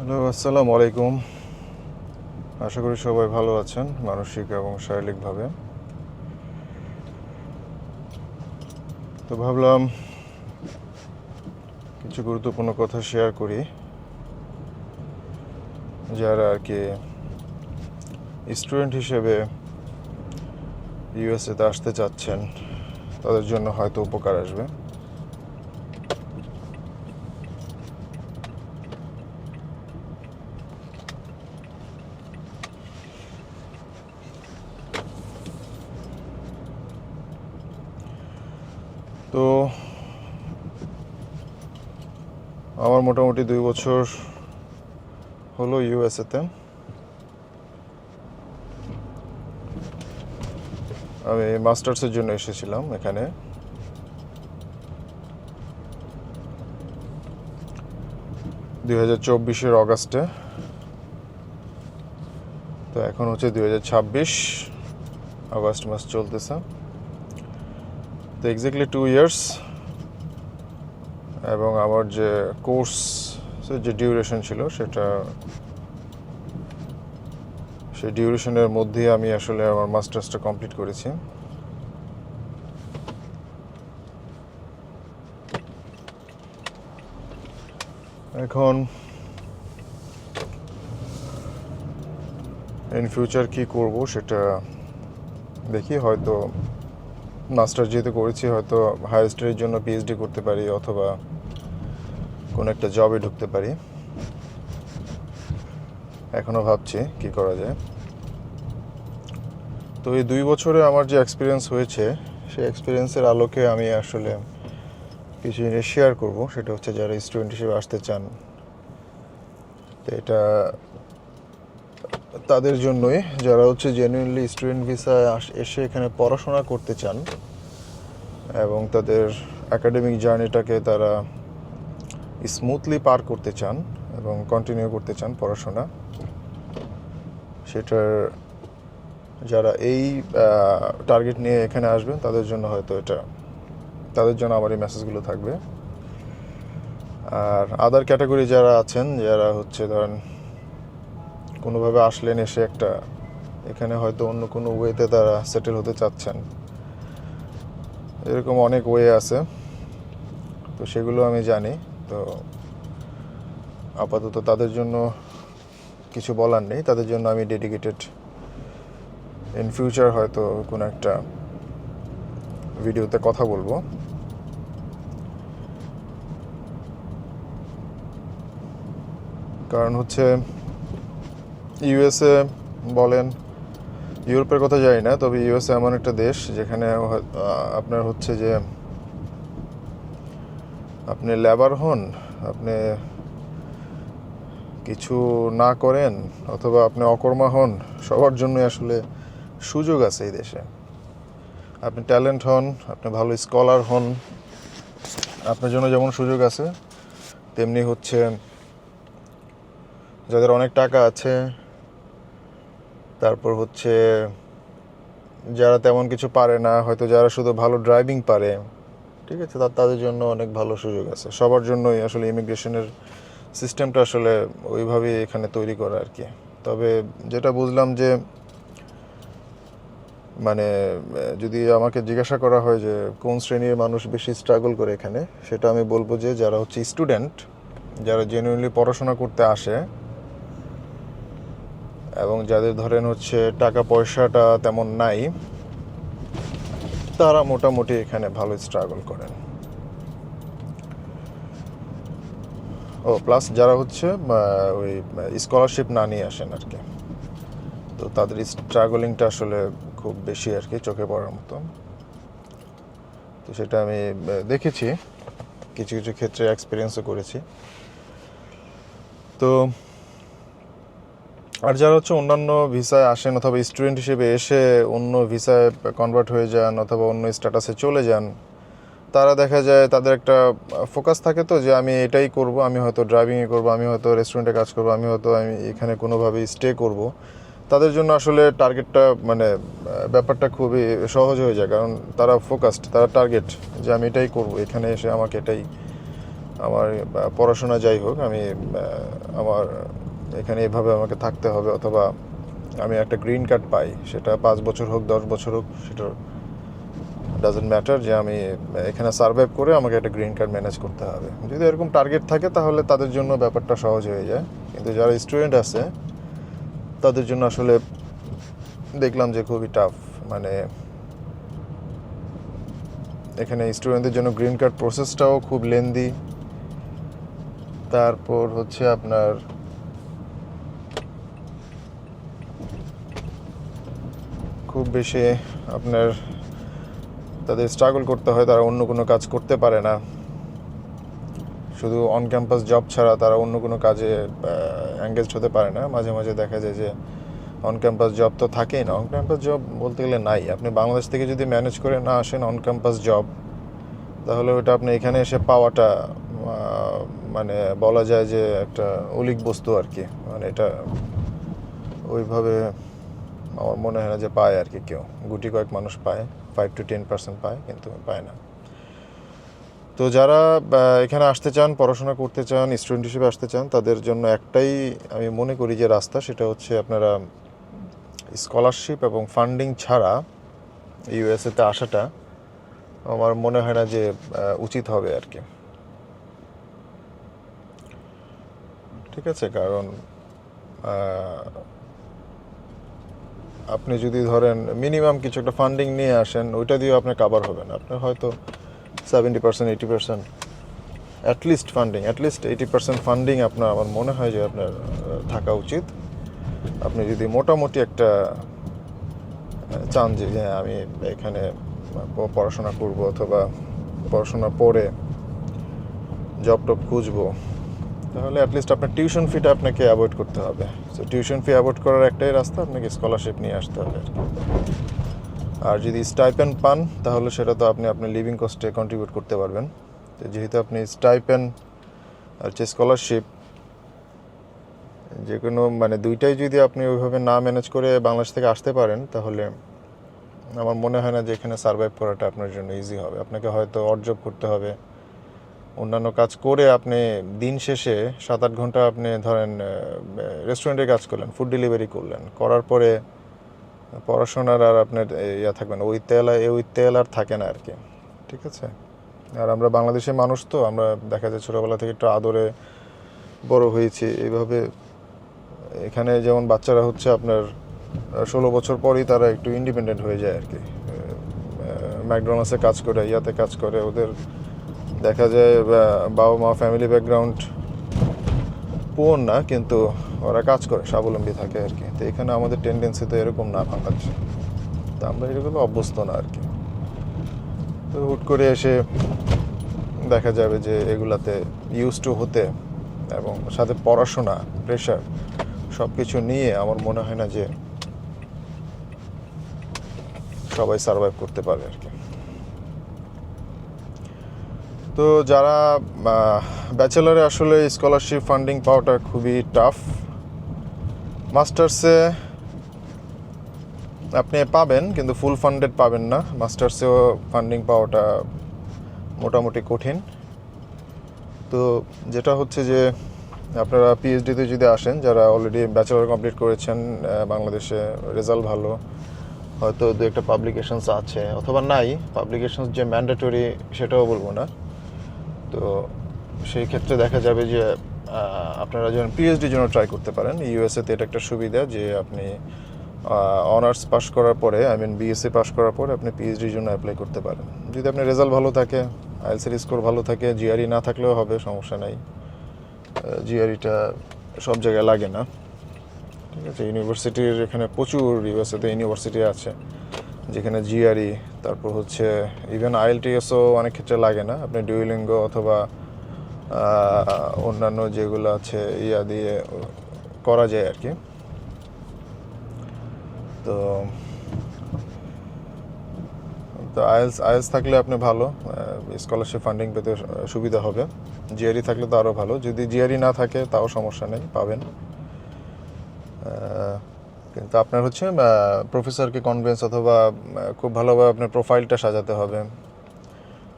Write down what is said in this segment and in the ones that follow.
Hello, আসসালামু আলাইকুম। আশা করি সবাই ভালো আছেন মানসিক এবং শারীরিকভাবে। তো ভাবলাম কিছু গুরুত্বপূর্ণ কথা শেয়ার করি, যারা আর কি স্টুডেন্ট হিসেবে ইউএসএতে আসতে চাচ্ছেন তাদের জন্য হয়তো উপকার আসবে। তো আমার মোটামুটি 2 বছর হলো ইউএসএতে। আমি মাস্টার্সের জন্য এসেছিলাম এখানে। 2024-এর অগাস্টে। তো এখন হচ্ছে 2026 আগস্ট মাস চলতেছে। তো এক্স্যাক্টলি 2 ইয়ার্স। এবং আমার যে কোর্সের যে ডিউরেশন ছিল সেই ডিউরেশনের মধ্যে আমি আসলে আমার মাস্টার্সটা কমপ্লিট করেছি। এখন ইন ফিউচার কী করব সেটা দেখি। হয়তো মাস্টার্স যেহেতু করেছি, হয়তো হায়ার স্টাডির জন্য পিএইচডি করতে পারি, অথবা কোনো একটা জবে ঢুকতে পারি। এখনও ভাবছি কী করা যায়। তো এই 2 বছরে আমার যে এক্সপিরিয়েন্স হয়েছে, সেই এক্সপিরিয়েন্সের আলোকে আমি আসলে কিছু জিনিস শেয়ার করব। সেটা হচ্ছে যারা স্টুডেন্ট হিসেবে আসতে চান, তো এটা তাদের জন্যই, যারা হচ্ছে জেনুইনলি স্টুডেন্ট ভিসায় এসে এখানে পড়াশোনা করতে চান এবং তাদের একাডেমিক জার্নিটাকে তারা স্মুথলি পার করতে চান এবং কন্টিনিউ করতে চান পড়াশোনা। সেটার যারা এই টার্গেট নিয়ে এখানে আসবেন তাদের জন্য হয়তো তাদের জন্য আমার এই মেসেজগুলো থাকবে। আর আদার ক্যাটাগরি যারা আছেন, যারা হচ্ছে ধরেন কোনোভাবে আসলেন, এসে এখানে হয়তো অন্য কোনো ওয়েতে তারা সেটেল হতে চাচ্ছেন, এরকম অনেক ওয়ে আছে। তো সেগুলো আমি জানি। তো আপাতত তাদের জন্য কিছু বলার নেই। তাদের জন্য আমি ডেডিকেটেড ইন ফিউচার হয়তো কোনো একটা ভিডিওতে কথা বলবো। কারণ হচ্ছে ইউএসএ বলেন, ইউরোপের কথা জানি না, তবে ইউএসএ এমন একটা দেশ যেখানে আপনার হচ্ছে যে আপনি লেবার হন, আপনি কিছু না করেন, অথবা আপনি অকর্মা হন, সবার জন্যই আসলে সুযোগ আছে এই দেশে। আপনি ট্যালেন্ট হন, আপনি ভালো স্কলার হন, আপনার জন্য যেমন সুযোগ আছে, তেমনি হচ্ছে যাদের অনেক টাকা আছে, তারপর হচ্ছে যারা তেমন কিছু পারে না, হয়তো যারা শুধু ভালো ড্রাইভিং পারে, ঠিক আছে, তাদের জন্য অনেক ভালো সুযোগ আছে। সবার জন্যই আসলে ইমিগ্রেশনের সিস্টেমটা আসলে ওইভাবেই এখানে তৈরি করা আর কি। তবে যেটা বুঝলাম যে মানে যদি আমাকে জিজ্ঞাসা করা হয় যে কোন শ্রেণীর মানুষ বেশি স্ট্রাগল করে এখানে, সেটা আমি বলবো যে যারা হচ্ছে স্টুডেন্ট, যারা জেনুইনলি পড়াশোনা করতে আসে এবং যাদের ধরেন হচ্ছে টাকা পয়সাটা তেমন নাই, তারা মোটামুটি এখানে ভালো স্ট্রাগল করেন। প্লাস যারা হচ্ছে ওই স্কলারশিপ না নিয়ে আসেন আর কি, তো তাদের স্ট্রাগলিংটা আসলে খুব বেশি আর কি, চোখে পড়ার মতো। তো সেটা আমি দেখেছি, কিছু কিছু ক্ষেত্রে এক্সপিরিয়েন্সও করেছি। তো আর যারা হচ্ছে অন্যান্য ভিসায় আসেন, অথবা স্টুডেন্ট হিসেবে এসে অন্য ভিসায় কনভার্ট হয়ে যান, অথবা অন্য স্ট্যাটাসে চলে যান, তারা দেখা যায় তাদের একটা ফোকাস থাকে, তো যে আমি এটাই করব, আমি হয়তো ড্রাইভিংয়ে করব, আমি হয়তো রেস্টুরেন্টে কাজ করব, আমি এখানে কোনোভাবেই স্টে করব। তাদের জন্য আসলে টার্গেটটা ব্যাপারটা খুবই সহজ হয়ে যায়, কারণ তারা ফোকাসড, তারা টার্গেট যে আমি এটাই করব, এখানে এসে আমাকে এটাই আমার পড়াশোনা যাই হোক, আমি আমার এখানে এভাবে আমাকে থাকতে হবে, অথবা আমি একটা গ্রিন কার্ড পাই, সেটা 5 বছর হোক 10 বছর হোক, সেটা ডাজেন্ট ম্যাটার, যে আমি এখানে সার্ভাইভ করে আমাকে একটা গ্রিন কার্ড ম্যানেজ করতে হবে। যদি এরকম টার্গেট থাকে তাহলে তাদের জন্য ব্যাপারটা সহজ হয়ে যায়, কিন্তু যারা স্টুডেন্ট আছে তাদের জন্য আসলে দেখলাম যে খুবই টাফ। মানে এখানে স্টুডেন্টদের জন্য গ্রিন কার্ড প্রসেসটাও খুব লেন্দি। তারপর হচ্ছে আপনার খুব বেশি আপনার তাদের স্ট্রাগল করতে হয়, তারা অন্য কোনো কাজ করতে পারে না। শুধু অন ক্যাম্পাস জব ছাড়া তারা অন্য কোনো কাজে এঙ্গেজড হতে পারে না। মাঝে মাঝে দেখা যায় যে অন ক্যাম্পাস জব তো থাকেই না, অন ক্যাম্পাস জব বলতে গেলে নাই। আপনি বাংলাদেশ থেকে যদি ম্যানেজ করে না আসেন অন ক্যাম্পাস জব, তাহলে ওটা আপনি এখানে এসে পাওয়াটা মানে বলা যায় যে একটা অলীক বস্তু আর কি। মানে এটা ওইভাবে আমার মনে হয় না যে পায় আর কি কেউ। গুটি কয়েক মানুষ পায়, 5 to 10% পায়, কিন্তু পায় না। তো যারা এখানে আসতে চান, পড়াশোনা করতে চান, স্টুডেন্ট হিসেবে আসতে চান, তাদের জন্য একটাই আমি মনে করি যে রাস্তা, সেটা হচ্ছে আপনারা স্কলারশিপ এবং ফান্ডিং ছাড়া ইউএসএতে আসাটা আমার মনে হয় না যে উচিত হবে আর কি। ঠিক আছে, কারণ আপনি যদি ধরেন মিনিমাম কিছু একটা ফান্ডিং নিয়ে আসেন, ওইটা দিয়েও আপনার কাভার হবে না। আপনার হয়তো 70%, 80%, অ্যাটলিস্ট 80% ফান্ডিং আপনার, আমার মনে হয় যে আপনার থাকা উচিত। আপনি যদি মোটামুটি একটা চান যে হ্যাঁ আমি এখানে পড়াশোনা করব, অথবা পড়াশোনা পরে জব টব খুঁজবো, তাহলে অ্যাটলিস্ট আপনার টিউশন ফিটা আপনাকে অ্যাভয়েড করতে হবে। সো টিউশন ফি অ্যাভয়েড করার একটাই রাস্তা, আপনাকে স্কলারশিপ নিয়ে আসতে হবে আর কি। আর যদি স্টাইপেন্ড পান, তাহলে সেটা তো আপনি আপনার লিভিং কস্টে কন্ট্রিবিউট করতে পারবেন। তো যেহেতু আপনি স্টাইপেন্ড আর যে স্কলারশিপ, যে কোনো মানে দুইটাই যদি আপনি ওইভাবে না ম্যানেজ করে বাংলাদেশ থেকে আসতে পারেন, তাহলে আমার মনে হয় না যে এখানে সার্ভাইভ করাটা আপনার জন্য ইজি হবে। আপনাকে হয়তো অড জব করতে হবে, অন্যান্য কাজ করে আপনি দিন শেষে 7-8 ঘন্টা আপনি ধরেন রেস্টুরেন্টে কাজ করলেন, ফুড ডেলিভারি করলেন, করার পরে পড়াশোনার আর আপনার ইয়া থাকবে না, ওই তেল আর থাকে না আর কি। ঠিক আছে, আর আমরা বাংলাদেশের মানুষ, তো আমরা দেখা যায় ছোটোবেলা থেকে একটু আদরে বড় হয়েছি এইভাবে। এখানে যেমন বাচ্চারা হচ্ছে আপনার 16 বছর পরই তারা একটু ইন্ডিপেন্ডেন্ট হয়ে যায় আর কি। ম্যাকডোনাল্ডসে কাজ করে, ইয়াতে কাজ করে, ওদের দেখা যায় বাবা মা ফ্যামিলি ব্যাকগ্রাউন্ড পুয়ার না, কিন্তু ওরা কাজ করে, স্বাবলম্বী থাকে আর কি। তো এখানে আমাদের টেন্ডেন্সি তো এরকম না বাংলাদেশে, তো আমরা এরকম অভ্যস্ত না আর কি। তো হুট করে এসে দেখা যাবে যে এগুলাতে ইউজ টু হতে, এবং সাথে পড়াশোনা, প্রেশার, সব কিছু নিয়ে আমার মনে হয় না যে সবাই সার্ভাইভ করতে পারে আর কি। তো যারা ব্যাচেলারে আসলে স্কলারশিপ ফান্ডিং পাওয়াটা খুবই টাফ। মাস্টার্সে আপনি পাবেন, কিন্তু ফুল ফান্ডেড পাবেন না। মাস্টার্সেও ফান্ডিং পাওয়াটা মোটামুটি কঠিন। তো যেটা হচ্ছে যে আপনারা পিএইচডিতে যদি আসেন, যারা অলরেডি ব্যাচেলার কমপ্লিট করেছেন বাংলাদেশে, রেজাল্ট ভালো, হয়তো দু একটা পাবলিকেশনস আছে অথবা নাই, পাবলিকেশনস যে ম্যান্ডেটরি সেটাও বলবো না। তো সেই ক্ষেত্রে দেখা যাবে যে আপনারা যেমন পিএইচডির জন্য ট্রাই করতে পারেন। ইউএসএতে এটা একটা সুবিধা যে আপনি অনার্স পাস করার পরে, বিএসসি পাস করার পরে আপনি পিএইচডির জন্য অ্যাপ্লাই করতে পারেন, যদি আপনার রেজাল্ট ভালো থাকে, আইএলটিএস স্কোর ভালো থাকে। জিআরই না থাকলেও হবে, সমস্যা নাই, জিআরইটা সব জায়গায় লাগে না। ঠিক আছে, ইউনিভার্সিটির এখানে প্রচুর ইউএসএতে ইউনিভার্সিটি আছে যেখানে জিআরই, তারপর হচ্ছে ইভেন আইএলটিএসও অনেক ক্ষেত্রে লাগে না, আপনি ডুয়োলিঙ্গো অথবা অন্যান্য যেগুলো আছে ইয়া দিয়ে করা যায় আর কি। তো তো আইএলটিএস থাকলে আপনি ভালো স্কলারশিপ ফান্ডিং পেতে সুবিধা হবে। জিআরই থাকলে তো আরও ভালো, যদি জিআরই না থাকে তাও সমস্যা নেই, পাবেন। কিন্তু আপনার হচ্ছে প্রফেসরকে কনভিন্স অথবা খুব ভালোভাবে আপনার প্রোফাইলটা সাজাতে হবে,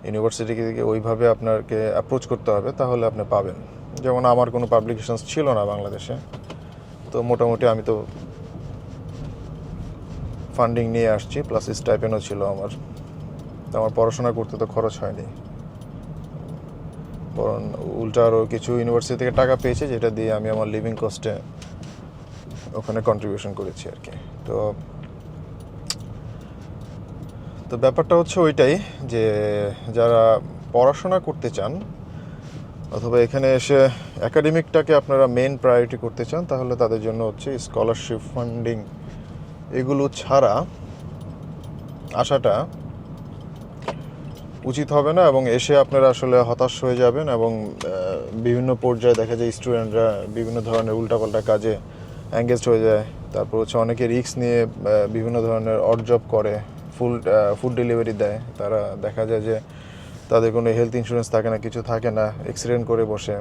ইউনিভার্সিটি থেকে ওইভাবে আপনাকে অ্যাপ্রোচ করতে হবে, তাহলে আপনি পাবেন। যেমন আমার কোনো পাবলিকেশনস ছিল না বাংলাদেশে, তো মোটামুটি আমি তো ফান্ডিং নিয়ে আসছি, প্লাস স্টাইপেন্ডও ছিল আমার। তো আমার পড়াশোনা করতে তো খরচ হয়নি, বরং উল্টা আরও কিছু ইউনিভার্সিটি থেকে টাকা পেয়েছে, যেটা দিয়ে আমি আমার লিভিং কস্টে ওখানে কন্ট্রিবিউশন করেছি আর কি। তো তো ব্যাপারটা হচ্ছে ওইটাই, যে যারা পড়াশোনা করতে চান অথবা এখানে এসে একাডেমিকটাকে আপনারা মেন প্রায়োরিটি করতে চান, তাহলে তাদের জন্য হচ্ছে স্কলারশিপ ফান্ডিং এগুলো ছাড়া আসাটা উচিত হবে না, এবং এসে আপনারা আসলে হতাশ হয়ে যাবেন। এবং বিভিন্ন পর্যায়ে দেখা যায় স্টুডেন্টরা বিভিন্ন ধরনের উল্টাপাল্টা কাজে এঙ্গেজড হয়ে যায়। তারপর হচ্ছে অনেকে রিস্ক নিয়ে বিভিন্ন ধরনের অড জব করে, ফুড ডেলিভারি দেয়। তারা দেখা যায় যে তাদের কোনো হেলথ ইন্স্যুরেন্স থাকে না, কিছু থাকে না, অ্যাক্সিডেন্ট করে বসে।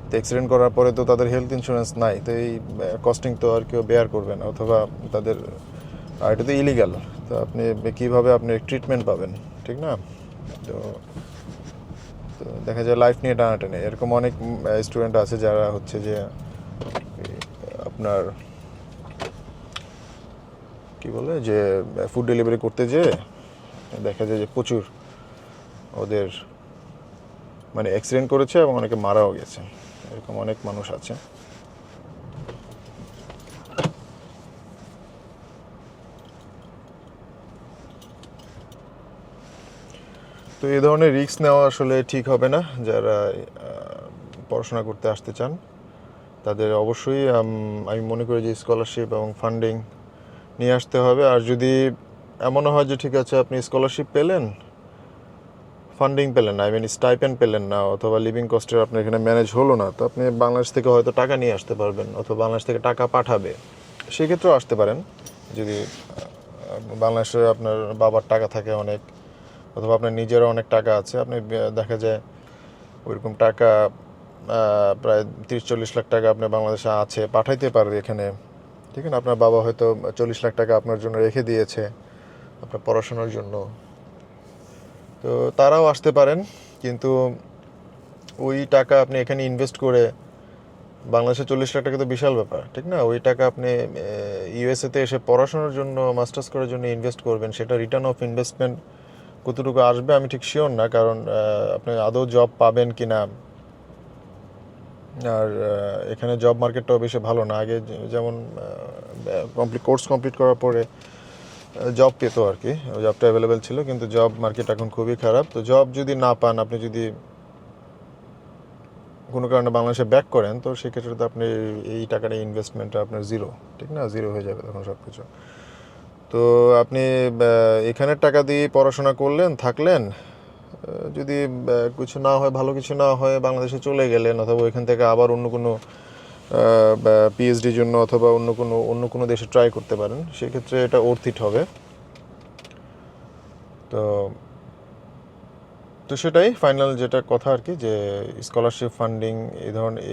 তো অ্যাক্সিডেন্ট করার পরে তো তাদের হেলথ ইন্স্যুরেন্স নাই, তো এই কস্টিং তো আর কেউ বেয়ার করবে না, অথবা তাদের এটা তো ইলিগাল। তো আপনি কীভাবে আপনি ট্রিটমেন্ট পাবেন, ঠিক না? তো তো দেখা যায় লাইফ নিয়ে টানাটানি। এরকম অনেক স্টুডেন্ট আছে যারা হচ্ছে যে আপনার কি বলে যে ফুড ডেলিভারি করতে যেয়ে দেখা যায় যে প্রচুর ওদের মানে অ্যাক্সিডেন্ট করেছে এবং অনেকে মারাও গেছে। এরকম অনেক মানুষ আছে। তো এই ধরনের রিস্ক নেওয়া আসলে ঠিক হবে না। যারা পড়াশোনা করতে আসতে চান তাদের অবশ্যই আমি মনে করি যে স্কলারশিপ এবং ফান্ডিং নিয়ে আসতে হবে। আর যদি এমনও হয় যে ঠিক আছে আপনি স্কলারশিপ পেলেন, ফান্ডিং পেলেন না, স্টাইপেন্ড পেলেন না, অথবা লিভিং কস্টের আপনার এখানে ম্যানেজ হলো না, তো আপনি বাংলাদেশ থেকে হয়তো টাকা নিয়ে আসতে পারবেন, অথবা বাংলাদেশ থেকে টাকা পাঠাবে, সেক্ষেত্রেও আসতে পারেন। যদি বাংলাদেশে আপনার বাবার টাকা থাকে অনেক, অথবা আপনার নিজেরও অনেক টাকা আছে, আপনি দেখা যায় ওইরকম টাকা প্রায় 30-40 লাখ টাকা আপনার বাংলাদেশে আছে, পাঠাইতে পারবে এখানে, ঠিক আছে? আপনার বাবা হয়তো 40 লাখ টাকা আপনার জন্য রেখে দিয়েছে আপনার পড়াশোনার জন্য, তো তারাও আসতে পারেন। কিন্তু ওই টাকা আপনি এখানে ইনভেস্ট করে, বাংলাদেশে 40 লাখ টাকা তো বিশাল ব্যাপার, ঠিক না? ওই টাকা আপনি ইউএসএতে এসে পড়াশোনার জন্য, মাস্টার্স করার জন্য ইনভেস্ট করবেন, সেটা রিটার্ন অফ ইনভেস্টমেন্ট কতটুকু আসবে আমি ঠিক শিওর না, কারণ আপনি আদৌ জব পাবেন কি না। আর এখানে জব মার্কেটটাও বেশি ভালো না। আগে যেমন কোর্স কমপ্লিট করার পরে জব পেতো আর কি, জবটা অ্যাভেলেবেল ছিল, কিন্তু জব মার্কেট এখন খুবই খারাপ। তো জব যদি না পান, আপনি যদি কোনো কারণে বাংলাদেশে ব্যাক করেন, তো সেক্ষেত্রে তো আপনি এই টাকাটা ইনভেস্টমেন্টটা আপনার জিরো, ঠিক না? জিরো হয়ে যাবে তখন সব কিছু। তো আপনি এখানের টাকা দিয়ে পড়াশোনা করলেন, থাকলেন, যদি কিছু না হয়, ভালো কিছু না হয়, বাংলাদেশে চলে গেলেন, অথবা ওইখান থেকে আবার অন্য কোনো পিএইচডির জন্য অথবা অন্য কোনো দেশে ট্রাই করতে পারেন, সেক্ষেত্রে এটা ওর্থ ইট হবে। তো তো সেটাই ফাইনাল যেটা কথা আর কি, যে স্কলারশিপ ফান্ডিং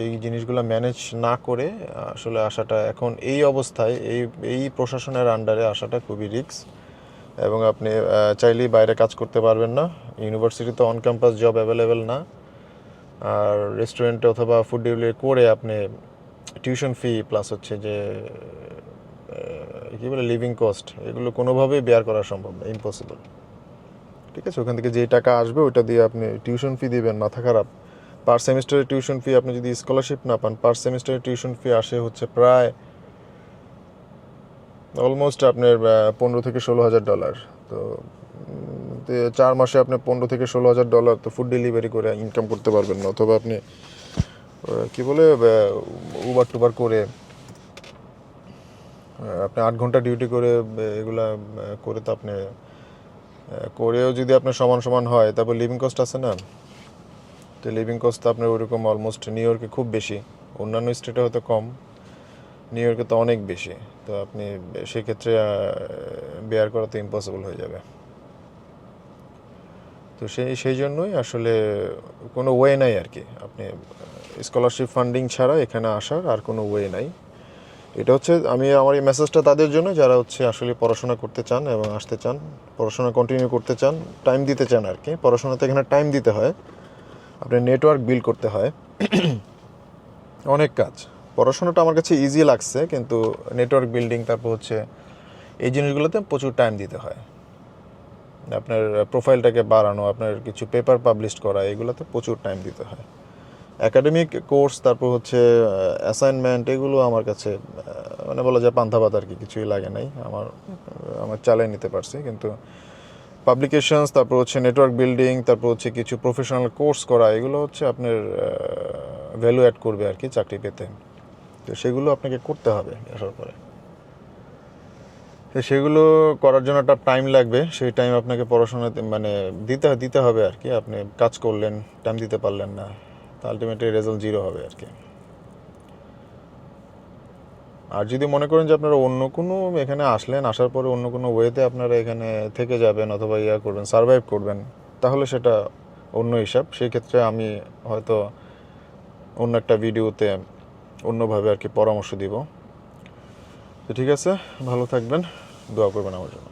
এই জিনিসগুলো ম্যানেজ না করে আসলে আসাটা এখন এই অবস্থায় এই প্রশাসনের আন্ডারে আসাটা খুবই রিস্ক। এবং আপনি চাইলেই বাইরে কাজ করতে পারবেন না, ইউনিভার্সিটিতে অন ক্যাম্পাস জব অ্যাভেলেবেল না। আর রেস্টুরেন্টে অথবা ফুড ডেলিভারি করে আপনি টিউশন ফি প্লাস হচ্ছে যে কী বলে লিভিং কস্ট, এগুলো কোনোভাবেই বেয়ার করা সম্ভব না, ইম্পসিবল, ঠিক আছে? ওখান থেকে যেই টাকা আসবে ওইটা দিয়ে আপনি টিউশন ফি দিবেন, মাথা খারাপ। পার সেমিস্টারের টিউশন ফি, আপনি যদি স্কলারশিপ না পান, পার সেমিস্টারের টিউশন ফি আসে হচ্ছে প্রায় অলমোস্ট আপনার $15,000-16,000। তো 4 মাসে আপনি $15,000-16,000 তো ফুড ডেলিভারি করে ইনকাম করতে পারবেন না, অথবা আপনি কি বলে উবার টুবার করে আপনি 8 ঘন্টা ডিউটি করে এগুলা করে, তো আপনি করেও যদি আপনার সমান সমান হয়, তারপর লিভিং কস্ট আছে না? তো লিভিং কস্ট তো আপনার ওইরকম অলমোস্ট নিউ ইয়র্কে খুব বেশি, অন্যান্য স্টেটে হয়তো কম, নিউ ইয়র্কে তো অনেক বেশি। তো আপনি সেক্ষেত্রে বেয়ার করা তো ইম্পসিবল হয়ে যাবে। তো সেই জন্যই আসলে কোনো ওয়ে নাই আর কি, আপনি স্কলারশিপ ফান্ডিং ছাড়া এখানে আসার আর কোনো ওয়ে নাই। এটা হচ্ছে আমি আমার এই মেসেজটা তাদের জন্য যারা হচ্ছে আসলে পড়াশোনা করতে চান এবং আসতে চান, পড়াশোনা কন্টিনিউ করতে চান, টাইম দিতে চান আর কি। পড়াশোনাতে এখানে টাইম দিতে হয়, আপনার নেটওয়ার্ক বিল্ড করতে হয়, অনেক কাজ। পড়াশোনাটা আমার কাছে ইজি লাগছে, কিন্তু নেটওয়ার্ক বিল্ডিং, তারপর হচ্ছে এই জিনিসগুলোতে প্রচুর টাইম দিতে হয়। আপনার প্রোফাইলটাকে বাড়ানো, আপনার কিছু পেপার পাবলিশ করা, এগুলোতে প্রচুর টাইম দিতে হয়। একাডেমিক কোর্স, তারপর হচ্ছে অ্যাসাইনমেন্ট, এগুলো আমার কাছে মানে বলা যায় পান্তা ভাত আর কি, কিছুই লাগে নাই। আমার চালিয়ে নিতে পারছি। কিন্তু পাবলিকেশনস, তারপর হচ্ছে নেটওয়ার্ক বিল্ডিং, তারপর হচ্ছে কিছু প্রফেশনাল কোর্স করা, এগুলো হচ্ছে আপনার ভ্যালু অ্যাড করবে আর কি চাকরি পেতে। তো সেগুলো আপনাকে করতে হবে আসার পরে। তো সেগুলো করার জন্য একটা টাইম লাগবে, সেই টাইম আপনাকে পড়াশোনাতে মানে দিতে হবে আর কি। আপনি কাজ করলেন, টাইম দিতে পারলেন না, তা আলটিমেটলি রেজাল্ট জিরো হবে আর কি। আর যদি মনে করেন যে আপনারা অন্য কোনো এখানে আসলেন, আসার পরে অন্য কোনো ওয়েতে আপনারা এখানে থেকে যাবেন অথবা করবেন, সারভাইভ করবেন, তাহলে সেটা অন্য হিসাব। সেই ক্ষেত্রে আমি হয়তো অন্য একটা ভিডিওতে অন্যভাবে আর কি পরামর্শ দিব। তো ঠিক আছে, ভালো থাকবেন, দোয়া করবেন আমার জন্য।